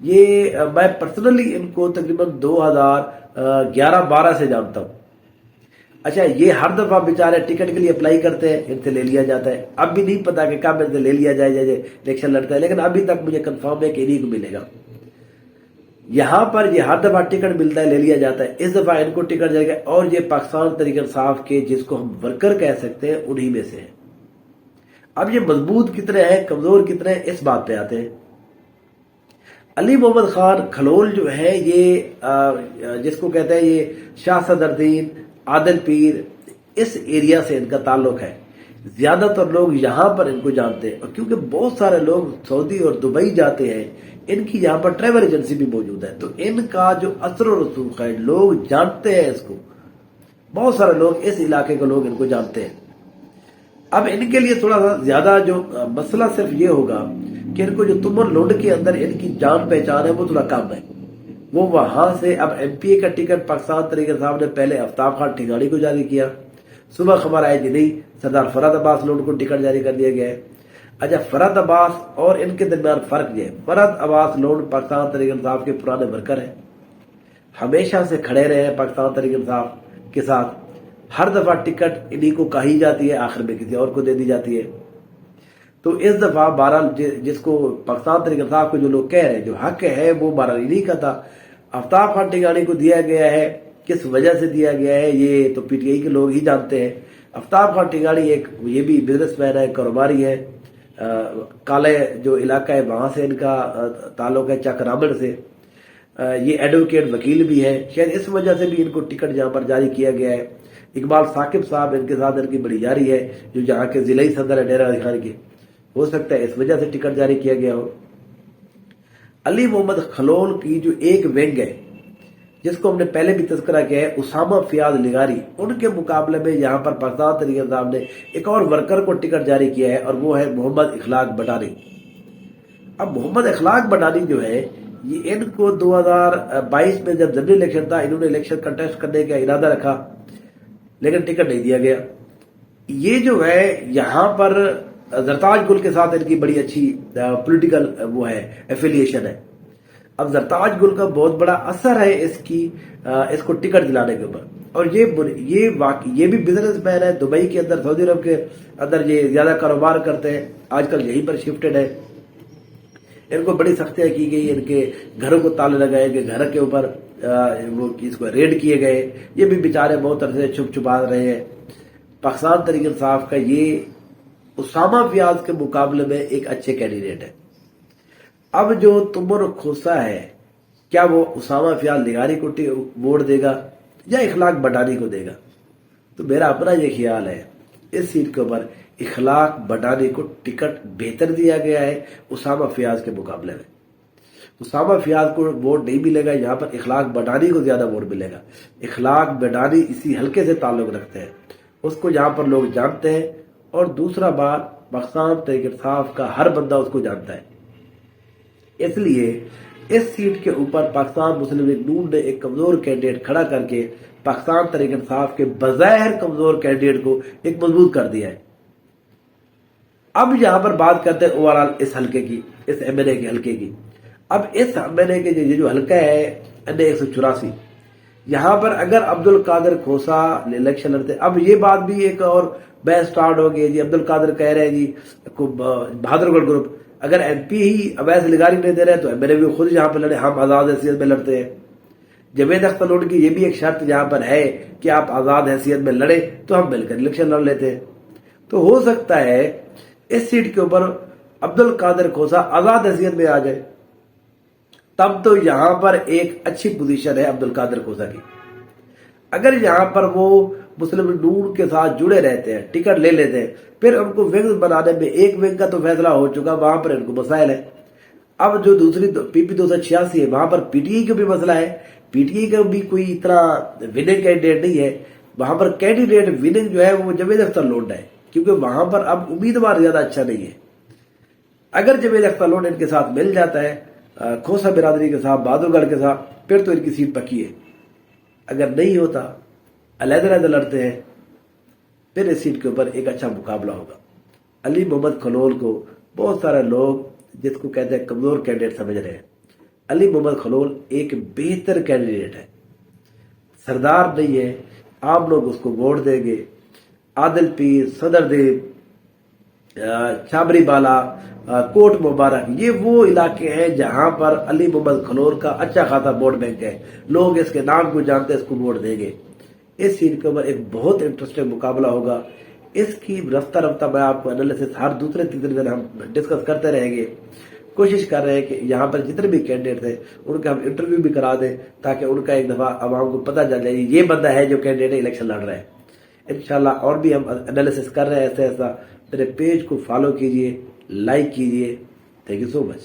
یہ میں پرسنلی ان کو تقریباً 2011-12 سے جانتا ہوں. اچھا یہ ہر دفعہ بیچارے ٹکٹ کے لیے اپلائی کرتے ہیں، ان سے لے لیا جاتا ہے. اب بھی نہیں پتا کہ کب ان سے لے لیا جائے الیکشن لڑتا ہے، لیکن ابھی تک مجھے کنفرم ہے کہ انہیں کو ملے گا. یہاں پر یہ ہر دفعہ ٹکٹ ملتا ہے، لے لیا جاتا ہے. اس دفعہ ان کو ٹکٹ جائے گا، اور یہ پاکستان تحریک انصاف کے جس کو ہم ورکر کہہ سکتے ہیں انہی میں سے ہیں. اب یہ مضبوط کتنے ہیں، کمزور کتنے ہیں، اس بات پہ آتے ہیں. علی محمد خان کھلول جو ہے، یہ جس کو کہتے ہیں یہ شاہ صدر الدین، عادل پیر، اس ایریا سے ان کا تعلق ہے. زیادہ تر لوگ یہاں پر ان کو جانتے ہیں، اور کیونکہ بہت سارے لوگ سعودی اور دبئی جاتے ہیں، ان کی یہاں پر ٹریول ایجنسی بھی موجود ہے، تو ان کا جو اثر و رسوخ ہے لوگ جانتے ہیں اس کو. بہت سارے لوگ اس علاقے کے لوگ ان کو جانتے ہیں. اب ان کے لیے تھوڑا سا زیادہ جو مسئلہ صرف یہ ہوگا کہ ان کو جو تمر لونڈ کے اندر ان کی جان پہچان ہے وہ تھوڑا کم ہے. وہ وہاں سے اب ایم پی اے کا ٹکٹ پاکستان تحریک انصاف نے پہلے آفتاب خان ٹھگاڑی کو جاری کیا. صبح خبر آئی جی نہیں، سردار فرحت عباس لونڈ کو ٹکٹ جاری کر دیا گیا ہے. اچھا فرحت عباس اور ان کے درمیان فرق یہ ہے، فرحت عباس لونڈ پاکستان تحریک انصاف کے پرانے ورکر ہیں، ہمیشہ سے کھڑے رہے ہیں پاکستان تحریک انصاف کے ساتھ. ہر دفعہ ٹکٹ انہی کو کہی جاتی ہے، آخر میں کسی اور کو دے دی جاتی ہے. تو اس دفعہ بہرحال جس کو پاکستان تحریک انصاف کو جو لوگ کہہ رہے ہیں جو حق ہے وہ بہرحال انہی کا تھا. آفتاب خان ٹھگاڑی کو دیا گیا ہے، کس وجہ سے دیا گیا ہے یہ تو پی ٹی آئی کے لوگ ہی جانتے ہیں. آفتاب خان ٹھگاڑی ایک یہ بھی بزنس مین ہے، کاروباری ہے، کالے جو علاقہ ہے وہاں سے ان کا تعلق ہے، چک رامن سے. یہ ایڈوکیٹ وکیل بھی ہے، شاید اس وجہ سے بھی ان کو ٹکٹ یہاں پر جاری کیا گیا ہے. اقبال ثاقب صاحب ان کے ساتھ ان کی بڑی یاری ہے، جو یہاں کے ضلعی صدر ہے ڈیرہ غازی خان کے، ہو سکتا ہے اس وجہ سے ٹکٹ جاری کیا گیا ہو. علی محمد کھلول کی جو ایک ونگ ہے جس کو ہم نے پہلے بھی تذکرہ کیا ہے، اسامہ فیاض لغاری، ان کے مقابلے میں یہاں پر پاکستان تحریک انصاف نے ایک اور ورکر کو ٹکٹ جاری کیا ہے، اور وہ ہے محمد اخلاق بٹانی. اب محمد اخلاق بٹانی جو ہے یہ ان کو 2022 میں جب ضمنی الیکشن تھا انہوں نے الیکشن کنٹیسٹ کرنے کا ارادہ رکھا، لیکن ٹکٹ نہیں دیا گیا. یہ جو ہے یہاں پر زرتاج گل کے ساتھ ان کی بڑی اچھی پولیٹیکل وہ ہے ایفیلیشن ہے. اب زرتاج گل کا بہت بڑا اثر ہے اس کو ٹکٹ دلانے کے اوپر. اور یہ بھی بزنس مین ہے، دبئی کے اندر، سعودی عرب کے اندر یہ زیادہ کاروبار کرتے ہیں، آج کل یہیں پر شفٹڈ ہے. ان کو بڑی سختیاں کی گئی، ان کے گھروں کو تالے لگائے گئے، گھر کے اوپر وہ اس کو ریڈ کیے گئے. یہ بھی بیچارے بہت عرصے چھپ چھپا رہے ہیں. پاکستان تحریک انصاف کا یہ اسامہ فیاض کے مقابلے میں ایک اچھے کینڈیڈیٹ ہے. اب جو تمر کھوسا ہے، کیا وہ اسامہ فیاض لغاری کو ووٹ دے گا یا اخلاق بٹانی کو دے گا؟ تو میرا اپنا یہ خیال ہے اس سیٹ کے اوپر اخلاق بٹانی کو ٹکٹ بہتر دیا گیا ہے اسامہ فیاض کے مقابلے میں. اسامہ فیاض کو ووٹ نہیں ملے گا، یہاں پر اخلاق بٹانی کو زیادہ ووٹ ملے گا. اخلاق بٹانی اسی حلقے سے تعلق رکھتے ہیں، اس کو یہاں پر لوگ جانتے ہیں. اور دوسرا بات، پاکستان تحریک انصاف کا ہر بندہ اس کو جانتا ہے. اس لیے اس سیٹ کے اوپر پاکستان مسلم لیگ نون نے ایک کمزور کینڈیڈیٹ کھڑا کر کے پاکستان تحریک انصاف کے بظاہر کمزور کینڈیڈیٹ کو ایک مضبوط کر دیا ہے. اب یہاں پر بات کرتے ہیں اوور آل اس حلقے کی، اس ایم این اے کے حلقے کی. اب اس ایم این اے کے یہ جو حلقہ ہے این اے 184، یہاں پر اگر عبد القادر کھوسا الیکشن لڑتے، اب یہ بات بھی ایک اور بحث سٹارٹ ہو گئی جی. عبد القادر کہہ رہے ہیں جی بہادر گڑھ گروپ اگر ایم پی ہی اویس لغاری نہیں دے رہے تو ایم این اے بھی خود یہاں پہ لڑے، ہم آزاد حیثیت میں لڑتے ہیں. جوید اختر لوڈ کی یہ بھی ایک شرط یہاں پر ہے کہ آپ آزاد حیثیت میں لڑے تو ہم مل کر الیکشن لڑ لیتے ہیں. تو ہو سکتا ہے اس سیٹ کے اوپر عبد القادر کھوسا آزاد حیثیت میں آ جائے، تب تو یہاں پر ایک اچھی پوزیشن ہے عبد القادر کھوسا کی. اگر یہاں پر وہ مسلم نون کے ساتھ جڑے رہتے ہیں، ٹکٹ لے لیتے ہیں، پھر ان کو ونگز بنانے میں ایک ونگ کا تو فیصلہ ہو چکا، وہاں پر ان کو مسائل ہے. اب جو دوسری پی پی 286 ہے وہاں پر پی ٹی آئی کا بھی مسئلہ ہے. پی ٹی آئی کا بھی کوئی اتنا وننگ کینڈیڈیٹ نہیں ہے. وہاں پر کینڈیڈیٹ وننگ جو ہے وہ جوید اختر لونڈ ہے، کیونکہ وہاں پر اب امیدوار زیادہ اچھا نہیں ہے. اگر جوید اختر لونڈ ان کے ساتھ مل جاتا ہے، کھوسا برادری کے ساتھ، بہادر گڑھ کے ساتھ، پھر تو ان کی سیٹ پکی ہے. اگر نہیں ہوتا، علیحدہ علیحدہ لڑتے ہیں، پھر اس سیٹ کے اوپر ایک اچھا مقابلہ ہوگا. علی محمد کھلول کو بہت سارے لوگ جس کو کہتے ہیں کمزور کینڈیڈیٹ سمجھ رہے ہیں، علی محمد خلول ایک بہتر کینڈیڈیٹ ہے، سردار نہیں ہے، آپ لوگ اس کو ووٹ دیں گے۔ عادل پیر، صدر دیو، چھابری بالا، کوٹ مبارک، یہ وہ علاقے ہیں جہاں پر علی محمد خلول کا اچھا خاصا ووٹ بینک ہے، لوگ اس کے نام کو جانتے ہیں، اس کو ووٹ دیں گے۔ اس سیٹ کے اوپر ایک بہت انٹرسٹنگ مقابلہ ہوگا، اس کی رفتہ رفتہ میں آپ کو انالیسس ہر دوسرے تیسرے دن ہم ڈسکس کرتے رہیں گے۔ کوشش کر رہے ہیں کہ یہاں پر جتنے بھی کینڈیڈیٹ تھے ان کا ہم انٹرویو بھی کرا دیں تاکہ ان کا ایک دفعہ عوام کو پتہ چل جائے یہ بندہ ہے جو کینڈیڈیٹ الیکشن لڑ رہا ہے۔ انشاءاللہ اور بھی ہم انالیسس کر رہے ہیں ایسا۔ میرے پیج کو فالو کیجئے، لائک کیجئے۔ Thank you so much.